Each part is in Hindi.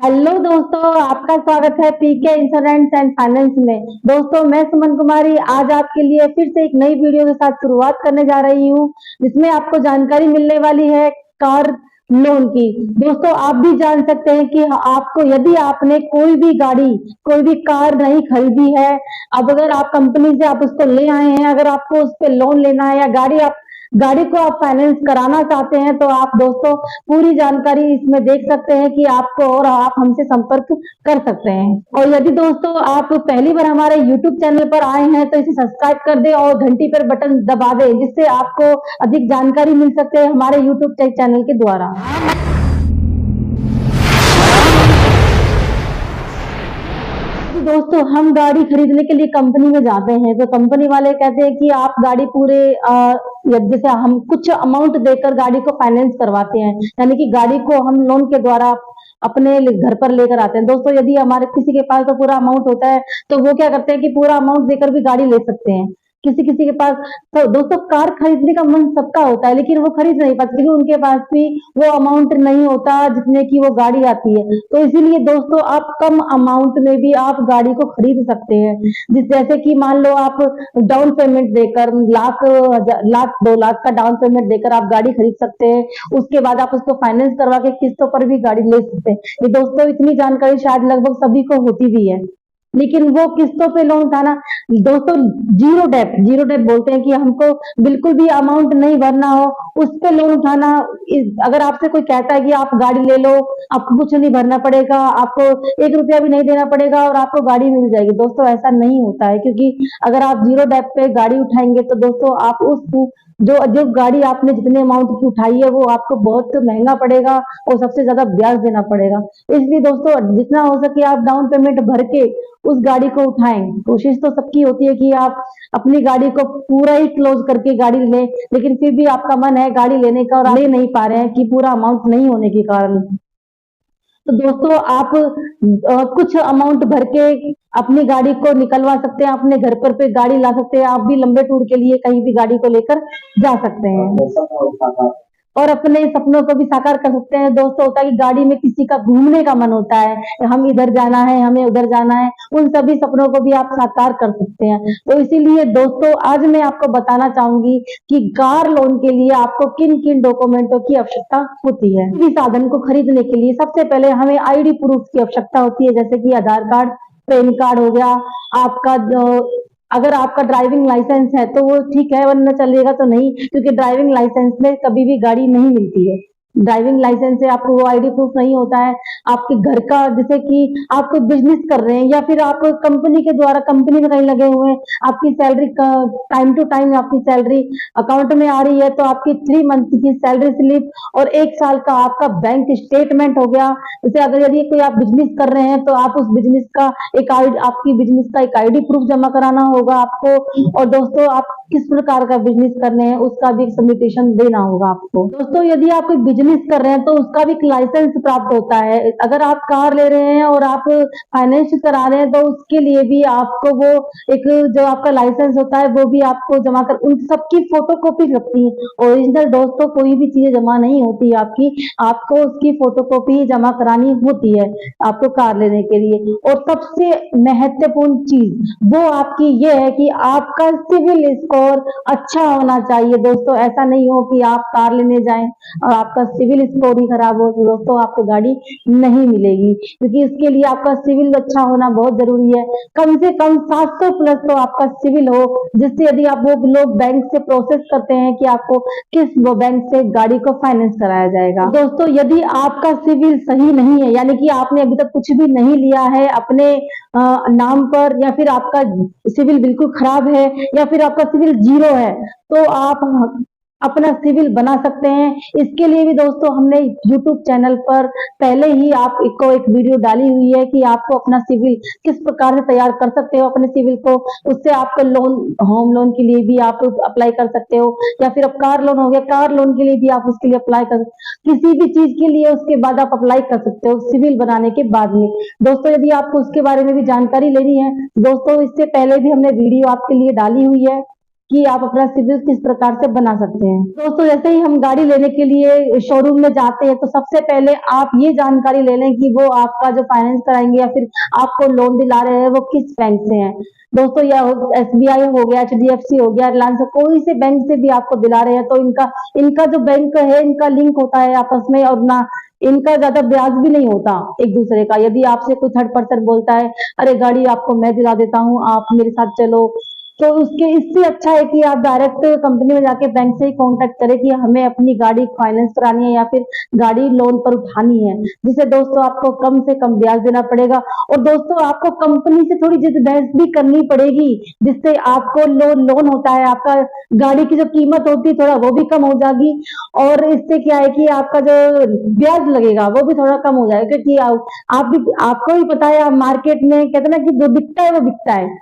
हेलो दोस्तों, आपका स्वागत है पीके इंश्योरेंस एंड फाइनेंस में। दोस्तों, मैं सुमन कुमारी आज आपके लिए फिर से एक नई वीडियो के साथ शुरुआत करने जा रही हूँ, जिसमें आपको जानकारी मिलने वाली है कार लोन की। दोस्तों, आप भी जान सकते हैं कि आपको यदि आपने कोई भी गाड़ी, कोई भी कार नहीं खरीदी है, अब अगर आप कंपनी से आप उसको ले आए हैं, अगर आपको उस पर लोन लेना है या गाड़ी को आप फाइनेंस कराना चाहते हैं, तो आप दोस्तों पूरी जानकारी इसमें देख सकते हैं कि आपको, और आप हमसे संपर्क कर सकते हैं। और यदि दोस्तों आप पहली बार हमारे यूट्यूब चैनल पर आए हैं तो इसे सब्सक्राइब कर दें और घंटी पर बटन दबा दें, जिससे आपको अधिक जानकारी मिल सकते हैं हमारे यूट्यूब चैनल के द्वारा। दोस्तों, हम गाड़ी खरीदने के लिए कंपनी में जाते हैं तो कंपनी वाले कहते हैं कि आप गाड़ी पूरे जैसे हम कुछ अमाउंट देकर गाड़ी को फाइनेंस करवाते हैं, यानी कि गाड़ी को हम लोन के द्वारा अपने घर पर लेकर आते हैं। दोस्तों, यदि हमारे किसी के पास तो पूरा अमाउंट होता है तो वो क्या करते हैं कि पूरा अमाउंट देकर भी गाड़ी ले सकते हैं। किसी किसी के पास तो दोस्तों कार खरीदने का मन सबका होता है, लेकिन वो खरीद नहीं पाते क्योंकि उनके पास भी वो अमाउंट नहीं होता जितने की वो गाड़ी आती है। तो इसीलिए दोस्तों आप कम अमाउंट में भी आप गाड़ी को खरीद सकते हैं। जैसे कि मान लो आप डाउन पेमेंट देकर लाख 2 लाख का डाउन पेमेंट देकर आप गाड़ी खरीद सकते हैं। उसके बाद आप उसको फाइनेंस करवा के किस्तों पर भी गाड़ी ले सकते हैं। ये दोस्तों इतनी जानकारी शायद लगभग सभी को होती भी है, लेकिन वो किस्तों पे लोन उठाना दोस्तों, जीरो डेप बोलते हैं कि हमको बिल्कुल भी अमाउंट नहीं भरना हो, उस पे लोन उठाना। अगर आपसे कोई कहता है कि आप गाड़ी ले लो, आपको कुछ नहीं भरना पड़ेगा, आपको 1 रुपया भी नहीं देना पड़ेगा और आपको गाड़ी मिल जाएगी, दोस्तों ऐसा नहीं होता है। क्योंकि अगर आप जीरो डेप पे गाड़ी उठाएंगे तो दोस्तों आप उस जो जो गाड़ी आपने जितने अमाउंट की उठाई है वो आपको बहुत महंगा पड़ेगा और सबसे ज्यादा ब्याज देना पड़ेगा। इसलिए दोस्तों जितना हो सके आप डाउन पेमेंट भर के उस गाड़ी को उठाएं। कोशिश तो सबकी होती है कि आप अपनी गाड़ी को पूरा ही क्लोज करके गाड़ी लें, लेकिन फिर भी आपका मन है गाड़ी लेने का और आप ले नहीं पा रहे हैं कि पूरा अमाउंट नहीं होने के कारण। तो दोस्तों आप कुछ अमाउंट भर के अपनी गाड़ी को निकलवा सकते हैं, अपने घर पर पे गाड़ी ला सकते हैं। आप भी लंबे टूर के लिए कहीं भी गाड़ी को लेकर जा सकते हैं और अपने सपनों को भी साकार कर सकते हैं। दोस्तों होता है कि गाड़ी में किसी का घूमने का मन होता है, हम इधर जाना है, हमें उधर जाना है, उन सभी सपनों को भी आप साकार कर सकते हैं। तो इसीलिए दोस्तों आज मैं आपको बताना चाहूंगी कि कार लोन के लिए आपको किन किन डॉक्यूमेंटों की आवश्यकता होती है। किसी साधन को खरीदने के लिए सबसे पहले हमें आईडी प्रूफ की आवश्यकता होती है, जैसे कि आधार कार्ड, पैन कार्ड हो गया आपका। अगर आपका ड्राइविंग लाइसेंस है तो वो ठीक है, वरना चलेगा तो नहीं, क्योंकि ड्राइविंग लाइसेंस में कभी भी गाड़ी नहीं मिलती है। ड्राइविंग लाइसेंस से आपको वो आईडी प्रूफ नहीं होता है। आपके घर का, जैसे कि आप कोई बिजनेस कर रहे हैं या फिर आप कंपनी के द्वारा कंपनी में कहीं लगे हुए हैं, आपकी सैलरी टाइम टू टाइम आपकी सैलरी अकाउंट में आ रही है, तो आपकी 3 मंथ की सैलरी स्लिप और 1 साल का आपका बैंक स्टेटमेंट हो गया। जैसे अगर यदि कोई आप बिजनेस कर रहे हैं तो आप उस बिजनेस का आपकी बिजनेस का एक आईडी प्रूफ जमा कराना होगा आपको। और दोस्तों आप किस प्रकार का बिजनेस कर रहे हैं उसका भी सबमिटेशन देना होगा आपको। दोस्तों यदि आप कोई बिजनेस कर रहे हैं तो उसका भी एक लाइसेंस प्राप्त होता है। अगर आप कार ले रहे हैं और आप फाइनेंस करा रहे हैं तो उसके लिए भी आपको वो एक जो आपका लाइसेंस होता है वो भी आपको जमा कर, उन सबकी फोटो कॉपी लगती है। ओरिजिनल दोस्तों कोई भी चीजें जमा नहीं होती आपकी, आपको उसकी फोटो कॉपी जमा करानी होती है आपको कार लेने के लिए। और सबसे महत्वपूर्ण चीज वो आपकी ये है कि आपका सिविल स्कोर अच्छा होना चाहिए। दोस्तों ऐसा नहीं हो कि आप कार लेने जाएं और आपका सिविल स्कोर ही खराब हो, तो दोस्तों आपको गाड़ी नहीं मिलेगी, क्योंकि इसके लिए आपका सिविल अच्छा होना बहुत जरूरी है। कम से कम 700 प्लस तो आपका सिविल हो, जिससे यदि आप वो लोग बैंक से प्रोसेस करते हैं कि आपको किस वो बैंक से गाड़ी को फाइनेंस कराया जाएगा। दोस्तों यदि आपका सिविल सही नहीं है, यानी कि आपने अभी तक कुछ भी नहीं लिया है अपने नाम पर, या फिर आपका सिविल बिल्कुल खराब है, या फिर आपका सिविल जीरो है, तो आप अपना सिविल बना सकते हैं। इसके लिए भी दोस्तों हमने YouTube चैनल पर पहले ही आपको एक वीडियो डाली हुई है कि आपको अपना सिविल किस प्रकार से तैयार कर सकते हो अपने सिविल को। उससे आपका लोन, होम लोन के लिए भी आप अप्लाई कर सकते हो, या फिर अब कार लोन हो गया, कार लोन के लिए भी आप उसके लिए अप्लाई कर, किसी भी चीज के लिए उसके बाद आप अप्लाई कर सकते हो सिविल बनाने के बाद में। दोस्तों यदि आपको उसके बारे में भी जानकारी लेनी है दोस्तों, इससे पहले भी हमने वीडियो आपके लिए डाली हुई है, कि आप अपना सिविल किस प्रकार से बना सकते हैं। दोस्तों, जैसे ही हम गाड़ी लेने के लिए शोरूम में जाते हैं तो सबसे पहले आप ये जानकारी ले लें कि वो आपका जो फाइनेंस कराएंगे या फिर आपको लोन दिला रहे हैं वो किस बैंक से हैं। दोस्तों, या SBI हो गया, HDFC हो गया, रिलायंस, कोई से बैंक से भी आपको दिला रहे हैं तो इनका इनका जो बैंक है इनका लिंक होता है आपस में, और ना इनका ज्यादा ब्याज भी नहीं होता एक दूसरे का। यदि आपसे कोई थर्ड पर्सन बोलता है, अरे गाड़ी आपको मैं दिला देता हूँ, आप मेरे साथ चलो, तो उसके इससे अच्छा है कि आप डायरेक्ट कंपनी में जाके बैंक से ही कांटेक्ट करें कि हमें अपनी गाड़ी फाइनेंस करानी है या फिर गाड़ी लोन पर उठानी है, जिसे दोस्तों आपको कम से कम ब्याज देना पड़ेगा। और दोस्तों, आपको कंपनी से थोड़ी जिद्दबहस भी करनी पड़ेगी, जिससे आपको लोन होता है, आपका गाड़ी की जो कीमत होती है थोड़ा वो भी कम हो जाएगी, और इससे क्या है कि आपका जो ब्याज लगेगा वो भी थोड़ा कम हो जाएगा, क्योंकि आप भी, आपको भी पता है, आप मार्केट में कहते हैं ना कि जो बिकता है वो बिकता है।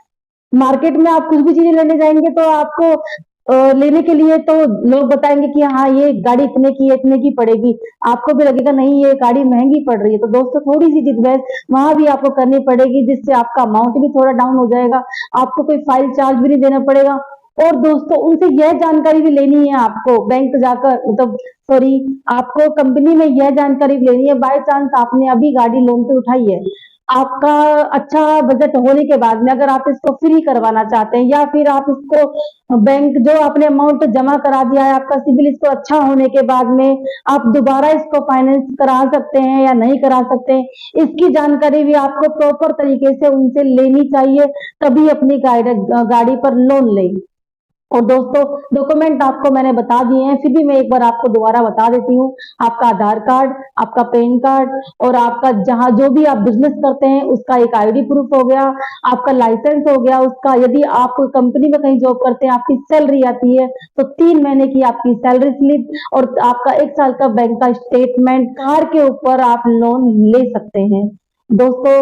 मार्केट में आप कुछ भी चीजें लेने जाएंगे तो आपको लेने के लिए तो लोग बताएंगे कि हाँ ये गाड़ी इतने की है, इतने की पड़ेगी, आपको भी लगेगा नहीं ये गाड़ी महंगी पड़ रही है। तो दोस्तों, थोड़ी सी जिद्दबहस वहां भी आपको करनी पड़ेगी, जिससे आपका अमाउंट भी थोड़ा डाउन हो जाएगा, आपको कोई फाइल चार्ज भी नहीं देना पड़ेगा। और दोस्तों, उनसे यह जानकारी भी लेनी है आपको बैंक जाकर, मतलब सॉरी, आपको कंपनी में यह जानकारी भी लेनी है, बाय चांस आपने अभी गाड़ी लोन पे उठाई है, आपका अच्छा बजट होने के बाद में अगर आप इसको फ्री करवाना चाहते हैं, या फिर आप इसको बैंक जो आपने अमाउंट जमा करा दिया है, आपका सिबिल स्कोर अच्छा होने के बाद में आप दोबारा इसको फाइनेंस करा सकते हैं या नहीं करा सकते हैं, इसकी जानकारी भी आपको प्रॉपर तरीके से उनसे लेनी चाहिए, तभी अपनी गाड़ी पर लोन लें। और दोस्तों, डॉक्यूमेंट आपको मैंने बता दिए हैं, फिर भी मैं एक बार आपको दोबारा बता देती हूँ। आपका आधार कार्ड, आपका पैन कार्ड, और आपका जहाँ जो भी आप बिजनेस करते हैं उसका एक ID प्रूफ हो गया, आपका लाइसेंस हो गया उसका, यदि आप कंपनी में कहीं जॉब करते हैं, आपकी सैलरी आती है तो 3 महीने की आपकी सैलरी स्लिप, और आपका 1 साल का बैंक का स्टेटमेंट, कार के ऊपर आप लोन ले सकते हैं। दोस्तों,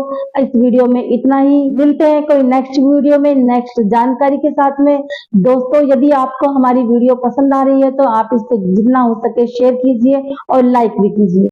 इस वीडियो में इतना ही, मिलते हैं कोई नेक्स्ट वीडियो में नेक्स्ट जानकारी के साथ में। दोस्तों, यदि आपको हमारी वीडियो पसंद आ रही है तो आप इसको जितना हो सके शेयर कीजिए और लाइक भी कीजिए।